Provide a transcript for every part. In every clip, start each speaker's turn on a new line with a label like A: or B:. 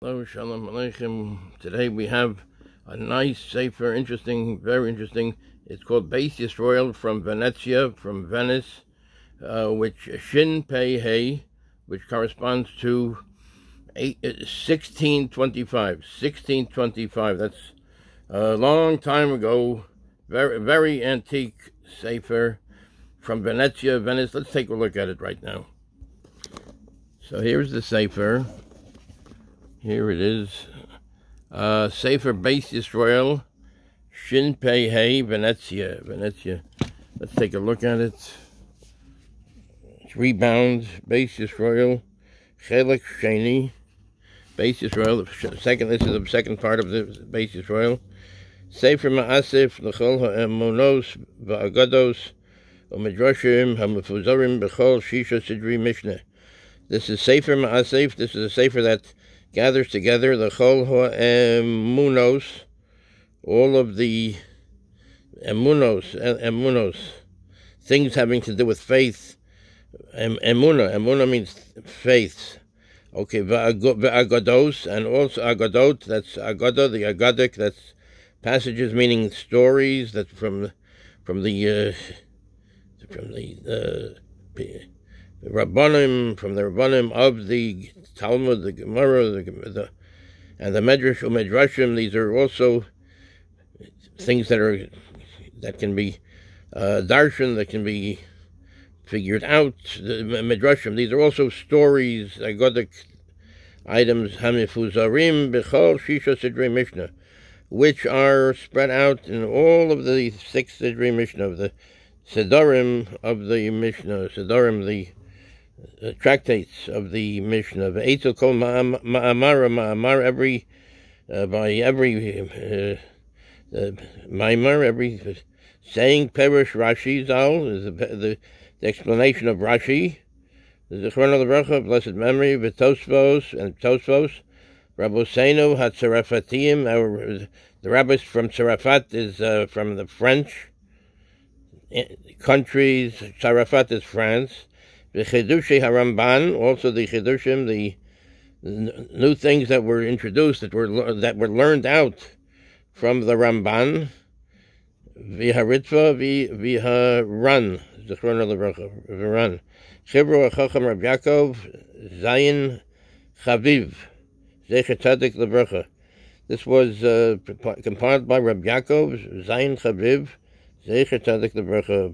A: Hello, Shalom Aleichem. Today we have a nice, Sefer, interesting, very interesting. It's called Beit Yisroel from Venecia, from Venice, which Shin Pei Hey, which corresponds to 1625. 1625. That's a long time ago. Very, very antique Sefer from Venecia, Venice. Let's take a look at it right now. So here's the Sefer. Here it is. Sefer Beit Yisroel, Shin Pei Hey, Venecia. Let's take a look at it. 3 bounds, Beit Yisroel, Chelek Sheni, Beit Yisroel. This is the second part of the Beit Yisroel. Sefer Ma'asif, L'chol ha'emunos, va'agados, u'midrashim, ha'mefuzarim, b'chol shisha sidri mishneh. This is Sefer Ma'asif. This is a Sefer that gathers together the chol ha'emunos, all of the emunos, things having to do with faith. Emuna means faith. Okay, va'agados, and also agadot. That's agada, the agadic. That's passages meaning stories that from the Rabbanim of the Talmud, the Gemara, and the Medrash Umedrashim. These are also things that can be darshan, that can be figured out. The Medrashim. These are also stories, agodic items. Hamifuzarim b'chol shisha sidrei mishnah, which are spread out in all of the 6 sidrei mishnah of the sedarim of the mishnah. Sedarim, the tractates of the Mishnah. Ve'etzel kol ma'amar, every maimar, every saying, Perish Rashi Zal, is the explanation of Rashi. The Zichron L'Bracha, blessed memory, Tosfos, Rabboseinu HaTzarafatim, the rabbis from Tzarafat is from the French countries. Tzarafat is France. The Chidushi HaRamban, also the Chidushim, the new things that were introduced, that were learned out from the Ramban. V'haritva v'haran, Zichron L'Bracha, v'haran. Chibro HaChacham Rab Yaakov, Zayin Chaviv, Zecher Tzadik L'Bracha. This was compiled by Rab Yaakov, Zayin Chaviv, Zecher Tzadik L'Bracha.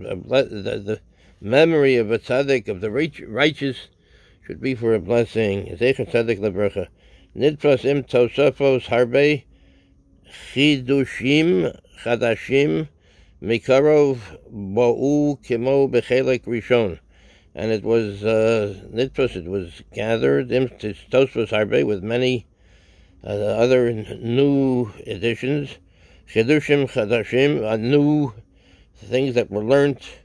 A: The memory of a tzaddik, of the righteous, should be for a blessing. Zecher Tzadik L'Bracha. Nidpras im Tosafos Harbe Chidushim Chadashim Mikarov Bo'u Kimo Bechelek Rishon. And it was Nidpras, it was gathered im Tosafos Harbe with many other new additions. Chidushim Chadashim, new things that were learnt.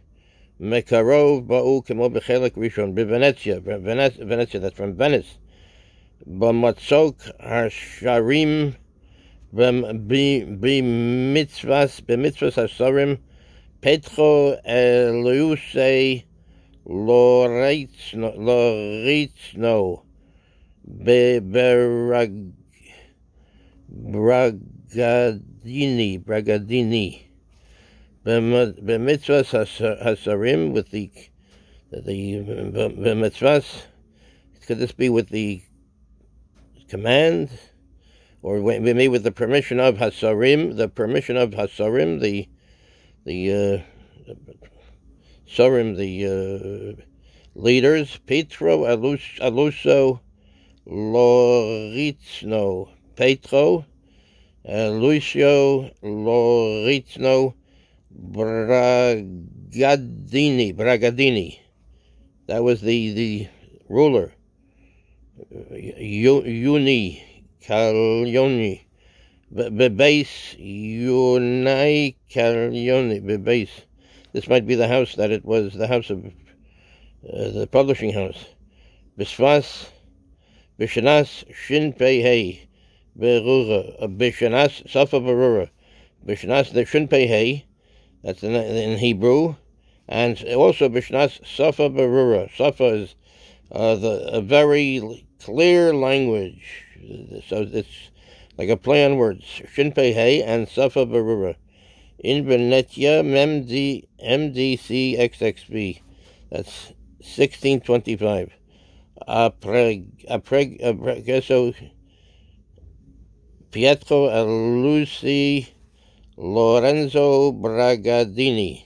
A: Mekarov ba'u kemo bechelek rishon Venecia, that's from Venice. B'matzok harsharim b'mitzvas hasarim petro eleusei loritzno bragadini. B'mitzvahs hasarim, with the b'mitzvahs, could this be with the command, or maybe with the permission of hasarim? The permission of hasarim, the sarim, the leaders. Petro aluso loritzno. Petro aluso loritzno. Bragadini. That was the ruler. Uni Kalyoni. Bebase Unai Kalyoni. Bebase. This might be the house that it was, the house of the publishing house. Bisvas Bishanas Shin Pei Hey Berura. Bishanas Safa Berura. Bishanas the Shin Pei Hey. That's in Hebrew, and also Bishnas Safa Berura. Safa is a very clear language, So it's like a play on words. Shin Pei Hey and Safa Barura. In Venecia, MDCXXB. That's 1625. So Pietro Luci Lorenzo Bragadini.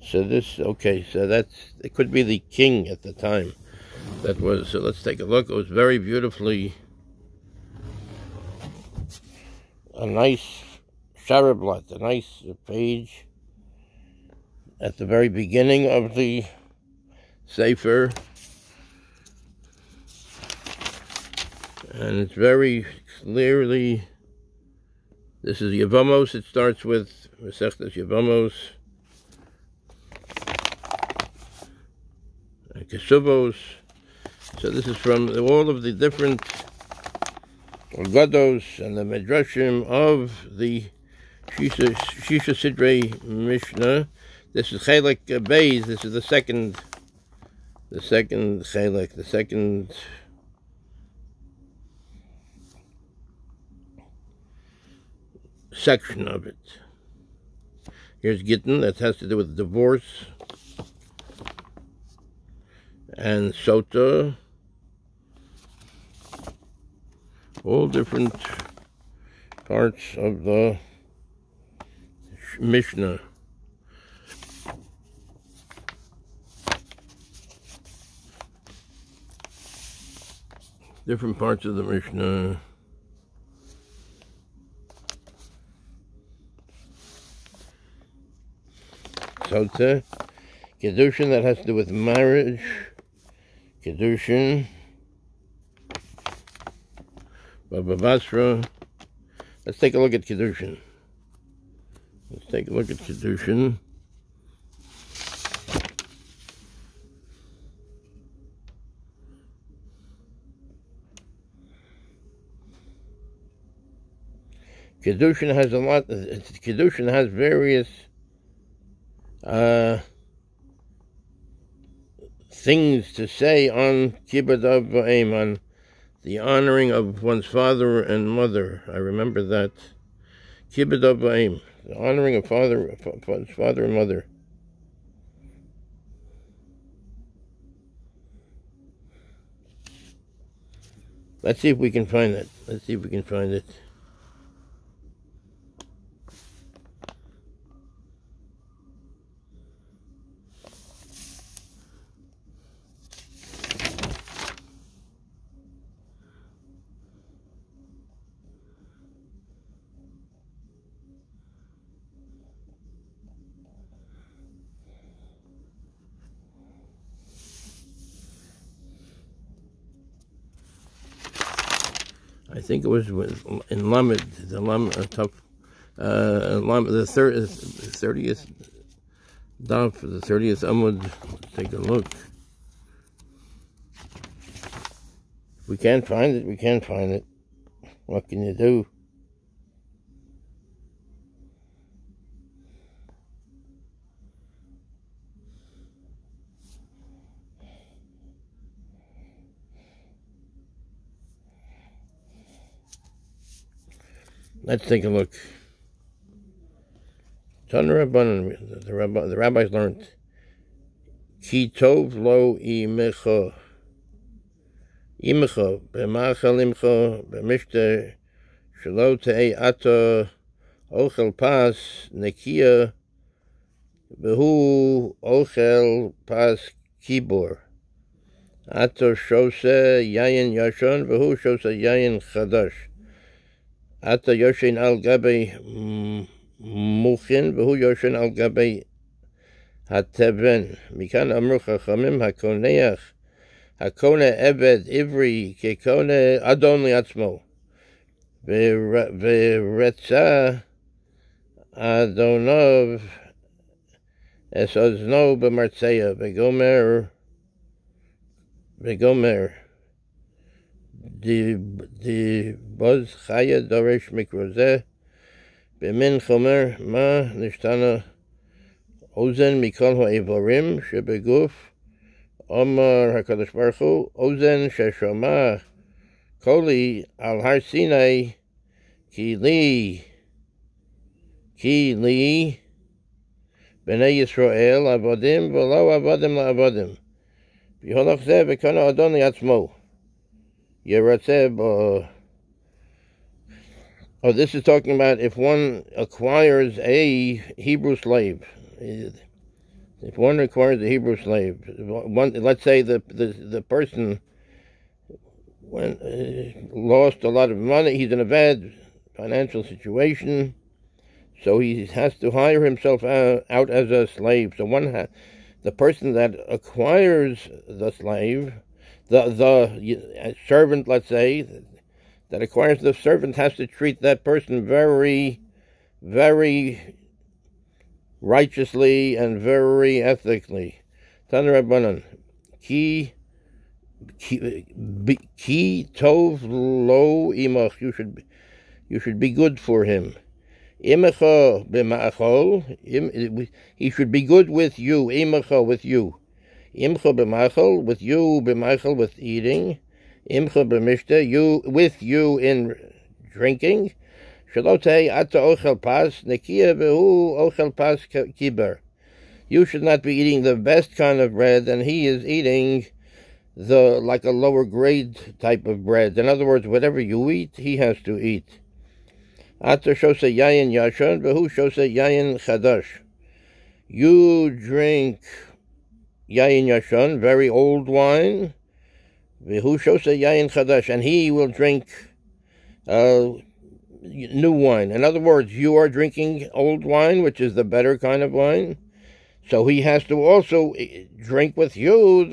A: So this, okay, so it could be the king at the time. That was, so let's take a look. It was very beautifully, a nice Sharablat, a nice page at the very beginning of the Sefer. And it's very clearly, this is Yevamos. It starts with Masechtas Yevamos, and Kesuvos. So this is from all of the different Gados and the Midrashim of the Shisha Sidrei Mishnah. This is Chelek Beis. This is the second Chelek, the second section of it. Here's Gittin, that has to do with divorce, and Sota, all different parts of the Mishnah. Different parts of the Mishnah. Sota, Kedushin, that has to do with marriage. Kedushin. Baba Basra. Let's take a look at Kedushin. Let's take a look at Kedushin. Kedushin has a lot. Kedushin has various things to say on Kibbud Av V'Aim, on the honoring of one's father and mother. I remember that. Kibbud Av V'Aim, the honoring of father and mother. Let's see if we can find it. Let's see if we can find it. I think it was in Lamed, the Lamed, the 30th daf, the 30th Amud. Let's take a look. If we can't find it, we can't find it. What can you do? Let's take a look. Tanur Rabbanan, the rabbis learned, Ki tov lo imecha b'machal imcha b'mishte shelo te'ei ata ochel pas nekia v'hu ochel pas kibor ata shose yayin yashon v'hu shose yayin chadash Ata yoshin al gabe muchin, v'hu yoshin al gabe hateven. Mikan amru chachamim hakoneach, hakone eved ivri, kekone adon liatzmo. V'retza adonov es ozno b'martzeya, v'gomer. The Boz Chaya Doresh Mikrozeh B'min Chomer Ma Nishtana Ozen Mikol Ha'evorim Shebeguf Omar HaKadosh Baruch Hu, Ozen Sheshomah Koli Al Har Sinai Ki Li Bnei Yisroel Avodim V'lo Avodim La'avodim V'holach Zeh V'kana Adon Li'atzmo Yeratzeh. This is talking about if one acquires a Hebrew slave. If one acquires a Hebrew slave, let's say the person lost a lot of money, he's in a bad financial situation, so he has to hire himself out as a slave. So the person that acquires the slave, the servant, let's say, that acquires the servant has to treat that person very, very righteously and very ethically. Tan Rabbanan, ki tov lo imach. You should be good for him. Imacha b'ma'achol. He should be good with you. Imacha with you. Imcha b'ma'achol with you. B'ma'achol with eating. Imcha b'mishta, you with you in drinking. Shalotei ata ochel pas nekia vehu ochel pas kiber. You should not be eating the best kind of bread, and he is eating like a lower grade type of bread. In other words, whatever you eat, he has to eat. Ata shose yayin yashon vehu shose yayin chadash. You drink yayin yashon, very old wine. Vehu shose yayin chadash, and he will drink new wine. In other words, you are drinking old wine, which is the better kind of wine. So he has to also drink with you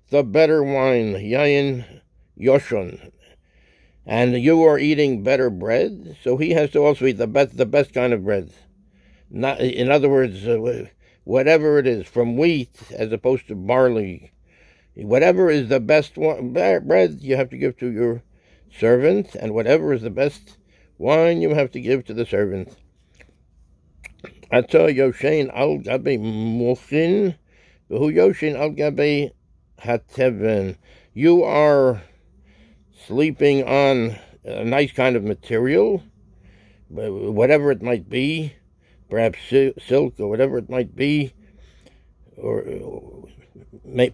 A: the better wine, yayin yoshon. And you are eating better bread, so he has to also eat the best kind of bread. Not, in other words, whatever it is, from wheat as opposed to barley. Whatever is the best bread, you have to give to your servant, and whatever is the best wine, you have to give to the servant. Ata yoshein al gabe mochin, v'hu yoshein al gabe hateven. You are sleeping on a nice kind of material, whatever it might be, perhaps silk or whatever it might be, or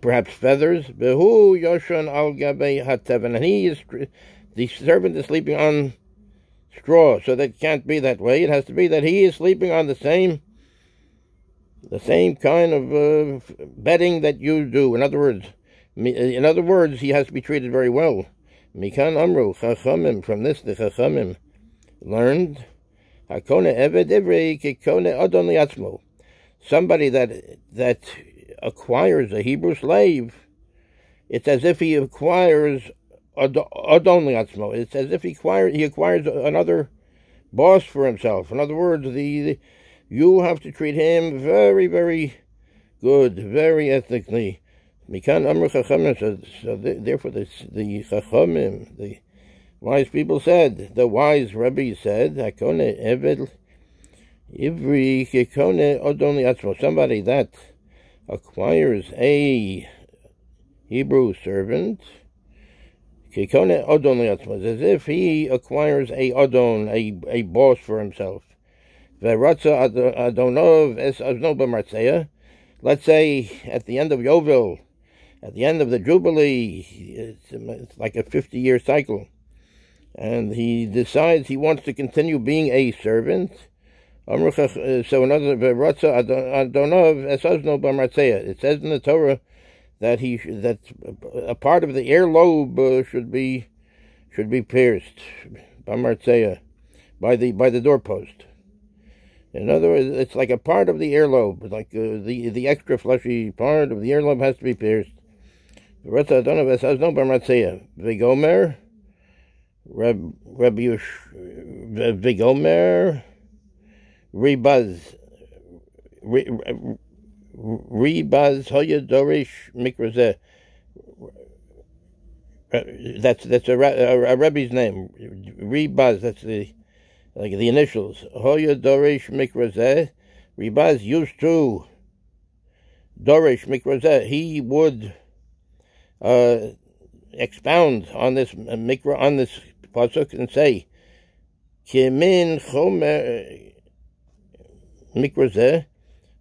A: perhaps feathers. Behu yoshan al gabe hateven, and the servant is sleeping on straw. So that can't be that way. It has to be that he is sleeping on the same kind of bedding that you do. In other words, he has to be treated very well. Mikan amru chachamim. From this, the chachamim learned hakone eved ivrei kikone adon liatzmo. Somebody that acquires a Hebrew slave, it's as if he acquires adon liatzmo. It's as if he acquires another boss for himself. In other words, you have to treat him very, very good, very ethically. Mikan amru chachamim. So therefore, the chachamim, the wise people said, the wise Rebbe said, hakone eved ivri kikone adon liatzmo. Somebody that acquires a Hebrew servant, kikone adon liatzmo, as if he acquires a adon, a boss for himself. Veratza adonov es azno b'martzeya. Let's say at the end of Yovel, at the end of the Jubilee, it's like a 50-year cycle, and he decides he wants to continue being a servant. So another Veratza adonov es azno b'martzeya. It says in the Torah that a part of the earlobe should be pierced b'martzeya, by the doorpost. In other words, it's like a part of the earlobe, like the extra fleshy part of the earlobe has to be pierced. Vigomer, Vigomer, Rebaz Hoya Dorish Mikrazeh. That's a Rebbe's name. Rebaz, that's the initials. Hoya Dorish Mikrazeh. Rebaz used to Dorish Mikra, he would expound on this Mikra, on this pasuk, and say, Kimin Chomer Mikra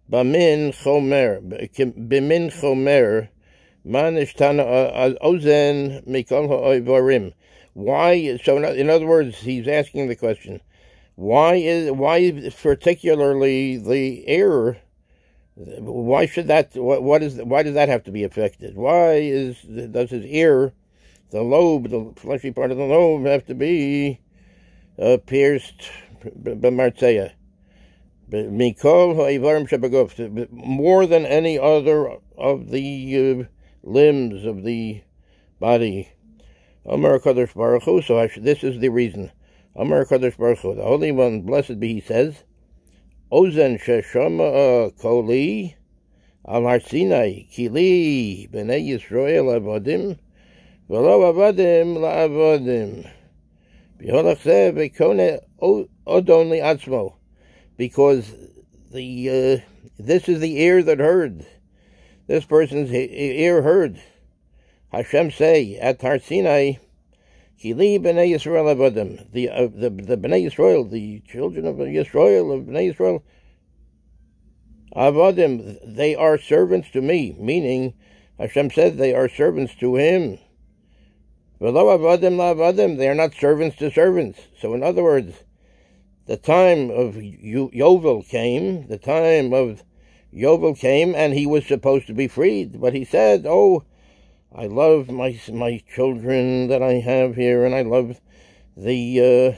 A: Bamin Chomer Bimin Chomer Manishtana Ozen Mikol Ha'ovarim. Why? So, in other words, he's asking the question: why particularly the ear? Why should that? Why does that have to be affected? Does his ear, the lobe, the fleshy part of the lobe, have to be pierced? B'martzeya, mikol ha'ivarim shebaguf, more than any other of the limbs of the body. Amar Kadosh Baruch Hu. So this is the reason. Amar Kadosh Baruch Hu, the Holy One, blessed be He, says, Ozen sheshama koli al har Sinai kili b'nei Yisroel avodim v'lo avodim la'avodim b'holach zeh v'kone odon li'atzmo, because this is the ear that heard. This person's ear heard Hashem say at Har Sinai, Kili b'nei Yisroel avodim, the b'nei Yisroel, the children of Yisroel, of b'nei Yisroel, avodim, they are servants to me, meaning Hashem said they are servants to Him. V'lo avodim la'avodim, they are not servants to servants. So in other words, the time of Yovel came, and he was supposed to be freed, but he said, oh, I love my children that I have here, and I love the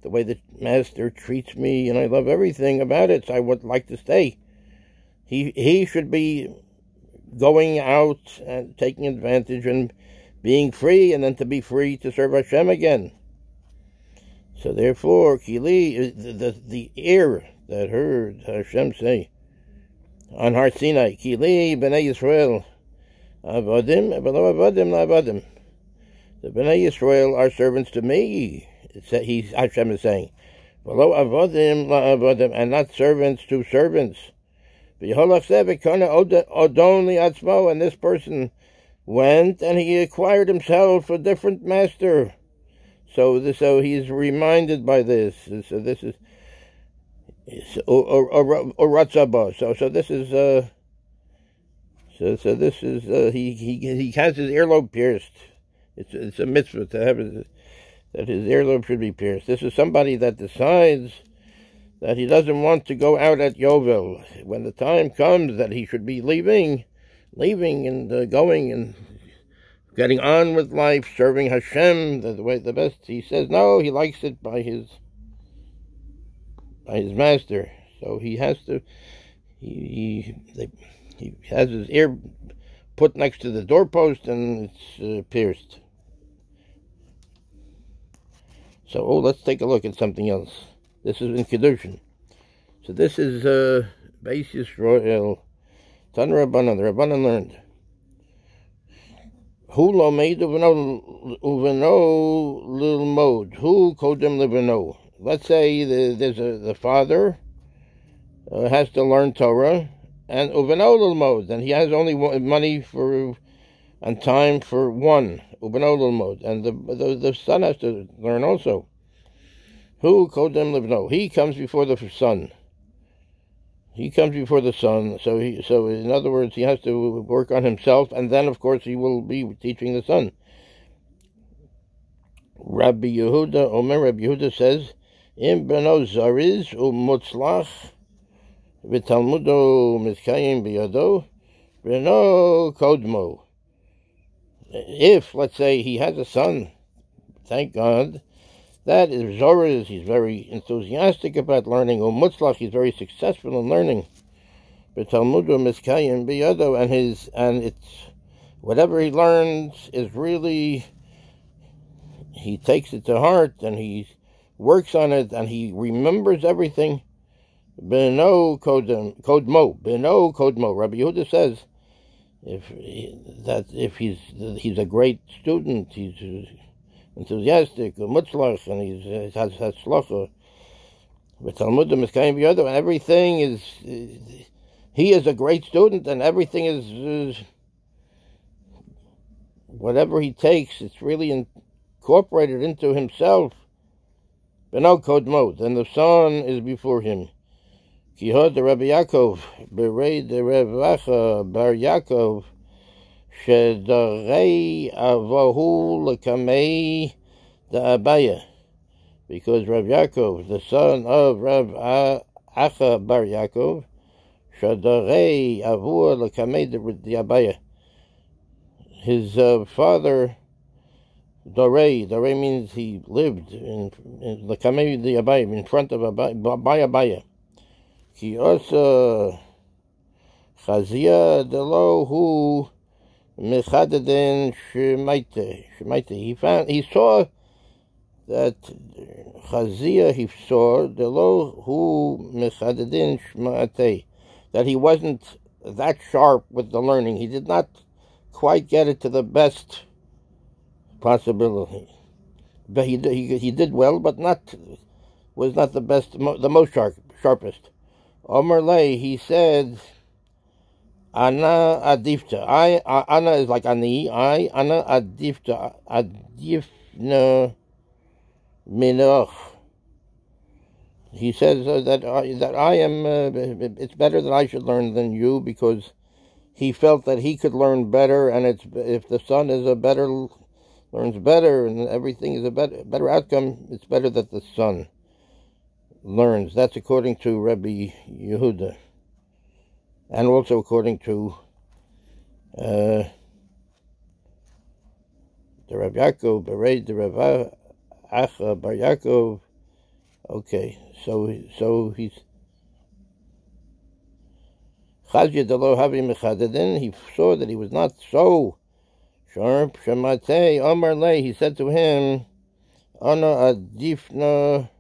A: way the master treats me, and I love everything about it, so I would like to stay. He should be going out and taking advantage and being free, and then to be free to serve Hashem again. So therefore, Kili, the ear that heard Hashem say on Har Sinai, Kili b'nei Yisrael avodim, v'lo avodim la'avodim. The b'nei Yisrael are servants to me. Hashem is saying, v'lo avodim la'avodim, and not servants to servants. V'holach zeh v'kone odon li'atzmo, and this person went and he acquired himself a different master. So he's reminded by this. So this is or ratzaba. So this is So this is he has his earlobe pierced. It's a mitzvah to have that his earlobe should be pierced. This is somebody that decides that he doesn't want to go out at Yovel. When the time comes that he should be leaving and going and getting on with life, serving Hashem the best. He says no, he likes it by his master. So he has to. He has his ear put next to the doorpost and it's pierced. So let's take a look at something else. This is in Kedushin. So this is Beit Yisroel. Tan Rabbanan. The Rabbanan learned. Hu lo made uveno lilmod. Hu kodem liveno. Let's say there's the father has to learn Torah, and uveno lilmod, and he has only money for and time for one uveno lilmod, and the son has to learn also. Hu kodem liveno. He comes before the son. He comes before the son, so in other words, he has to work on himself, and then, of course, he will be teaching the son. Rabbi Yehuda says, Im beno zariz u'mutzlach v'talmudo miskayim biyado beno kodmo. If, let's say, he has a son, thank God, that is Zoriz, he's very enthusiastic about learning. Mutzlach, he's very successful in learning. But Talmudu Miskayim Biyado, and it's whatever he learns is really, he takes it to heart and he works on it and he remembers everything. Beno Kodmo. Rabbi Yehuda says if he's a great student, he's enthusiastic, mutzlach, and he has slacha. But Talmudim is kind of the other, and everything is he is a great student, and everything is whatever he takes, it's really incorporated into himself. Beno Kodmo, then the son is before him. Kihod the Rabbi Yaakov, Berei the Revacha Bar Yaakov, Shedarei Avohu Lekamei the Abaya, because Rabbi Yaakov, the son of Rabbi Acha Bar Yaakov, Shedarei Avohu Lekamei the Abaya. His father, Dorei means he lived in the Kamei the Abaya, in front of Abaya. He also Chazia Delo who Mechadeden Shemaite. He saw that Chazia Delo who Mechadeden Shemaite, that he wasn't that sharp with the learning. He did not quite get it to the best possibility. But he did well, but was not the best, the most sharpest. Omer Lei, he said, Ana adifta. Ana is like ani. Ana adifta. Adifna minoch. He says that I am. It's better that I should learn than you, because he felt that he could learn better, and if the son learns better, and everything is a better outcome, it's better that the son learns. That's according to Rabbi Yehuda, and also according to the Rabbi Yaakov, Berei the Rabbi Acha Bar Yaakov. Okay, so he's Chazia Delo Havi Mechadedin. He saw that he was not so sharp. Shematei Omar Lei. He said to him, Ana adifna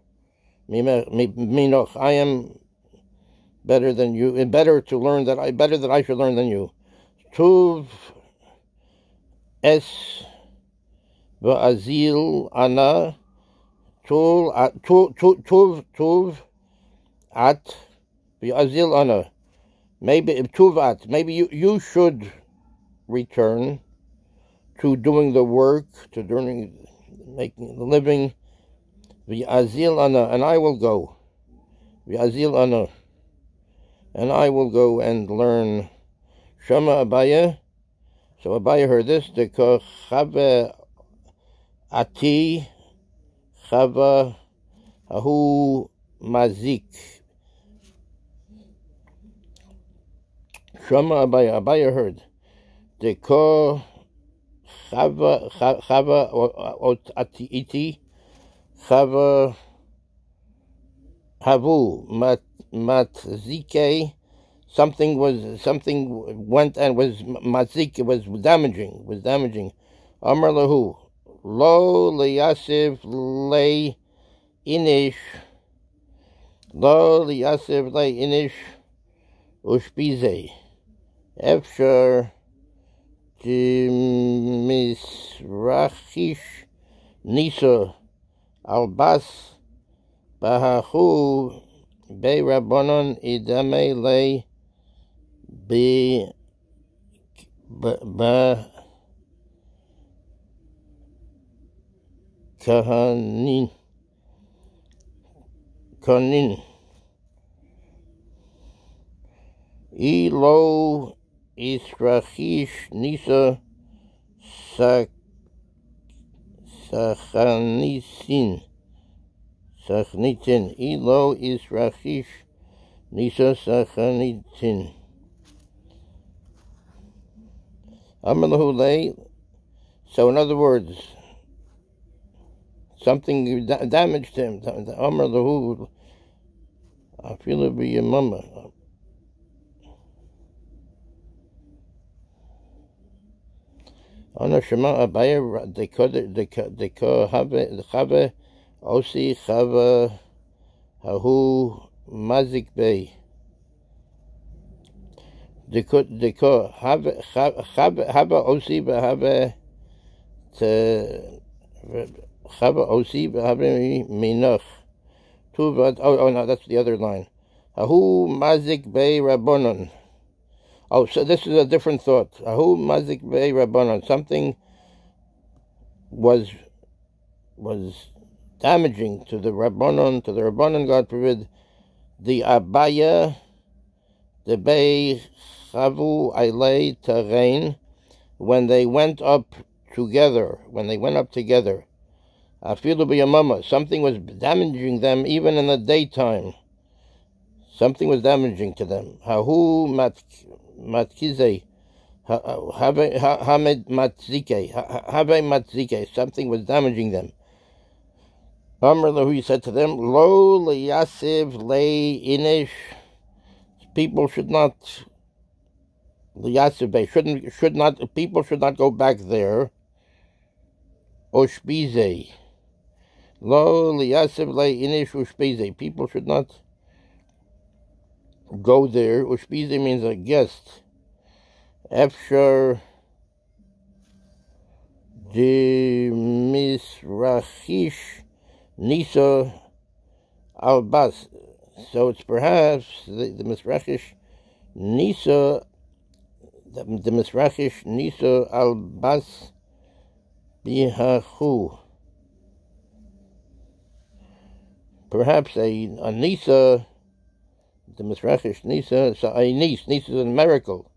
A: minoch. I am better than you. And better that I should learn than you. Tuv es va'azil ana. Tuv at va'azil ana. Maybe tuvat. Maybe you should return to doing the work, to making the living. V'azil ana, and I will go. V'azil ana, and I will go and learn. Shama Abaya. So Abaya heard this. Deko chava ati chava ahu mazik. Shama Abaya heard. Deko chava iti chava havu matzike. Something went and was matzik. It was damaging. Amar lahu lo liyasiv le inish ushpize. Efshar misrachish nisa albas bahachu be rabbanon idame le be kahanin ilo israchish nisa sachnitin ilo israchish nisa sachnitin amalahu lay. So in other words, something damaged him. Amalahu I feel it be your mama. Ana Shema Abaya deko have osi chava hahu mazik bay. Deko have osi behave te chava osi behave minach. Oh no, that's the other line. Hahu mazik bay rabbonon. Oh, so this is a different thought. Ahu mazik bei rabbanon. Something was damaging to the rabbanon, God forbid, the abaya, the bei chavu ailei tarain, when they went up together. Afilu b'yamama, something was damaging them even in the daytime. Something was damaging to them. Hahu matkizei, have matzike, something was damaging them. Amr lahu, he said to them, Lo liyasiv le inish, people should not, people should not go back there. Oshbize. Lo liyasiv le inish ushbize, people should not go there. Ushbize means a guest. Efshar de misrachish nisa albas. So it's perhaps the misrachish nisa, the misrachish nisa albas bihachu. Perhaps a nisa, the misrachish nisa, so a niece is a miracle.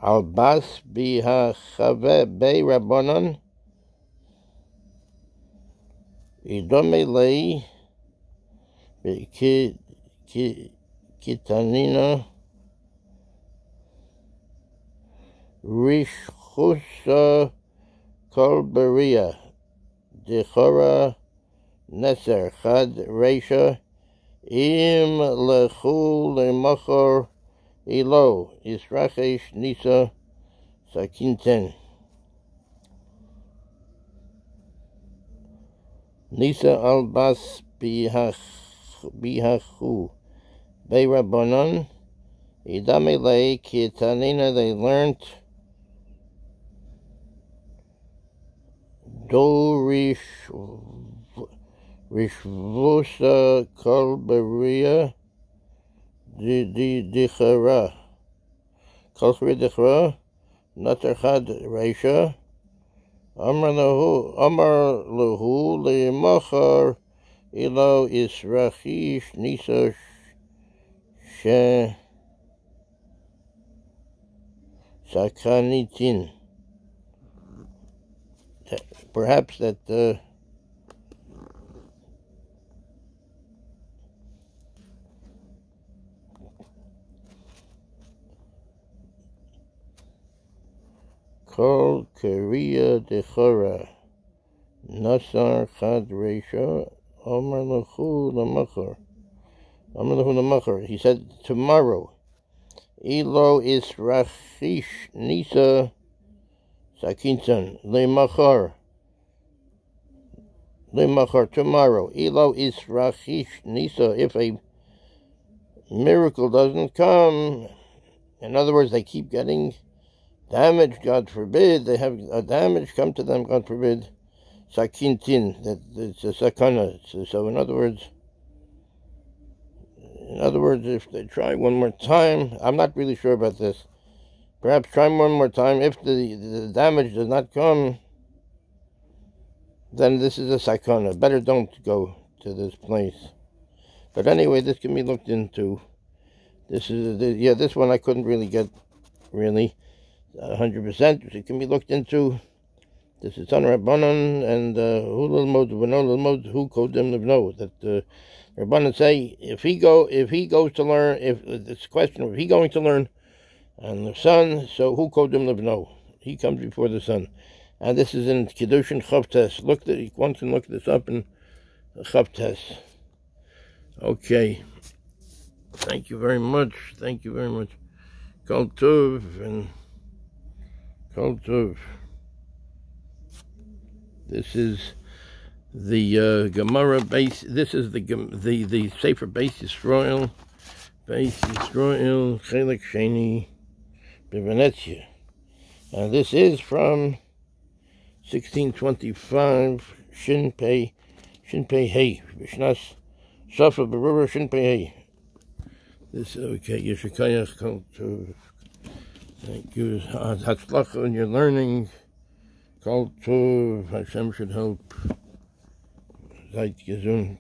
A: Albas bihachave bei rabbanon idome lei kitanina rishchusa kolberia dechora neser chad reisha im lechu lemachor Ilo Israchesh Nisa Sakinten. Nisa Albas Bihachu Bei Rabbanon Idamele Kitanina, they learned Do Rishvusa Kolberia Dichara Kolchri Dichara Natarchad Reisha Amar Lahu Limachar Ilo Israchish Nisa She Sakanitin. Perhaps that Kol Korea Dechora Nasar Chad Reisha Amar Lahu Lamachar. He said tomorrow. Ilo Israchish Nisa Sakinsan Lemachar tomorrow. Ilo Israchish Nisa, if a miracle doesn't come, in other words, they keep getting damage, God forbid, they have a damage come to them, God forbid, sakintin, that it's a sakana. So in other words, if they try one more time, I'm not really sure about this, perhaps try one more time, if the damage does not come, then this is a sakana. Better don't go to this place. But anyway, this can be looked into. This one I couldn't really get, 100%. It can be looked into. This is on Rabbanon, and who lilmod kodem livno, that Rabbanon say if he goes to learn, if it's a question of he going to learn, and the son, so who kodem livno, he comes before the son, and this is in Kiddushin Chavtes. One can look this up in Chavtes. Okay. Thank you very much. Kol Tov and Kol Tov. This is the Gemara base. This is the Sefer Beit Yisroel, Chelik Sheni, Venecia, and this is from 1625. Shin Pei Hey, Vishnas Safa Berura Shin Pei Hey. This okay. Yeshikayach Kol Tov. Thank you. Hatzlacha in your learning. Kol Tov. Hashem should help. Seid gesund.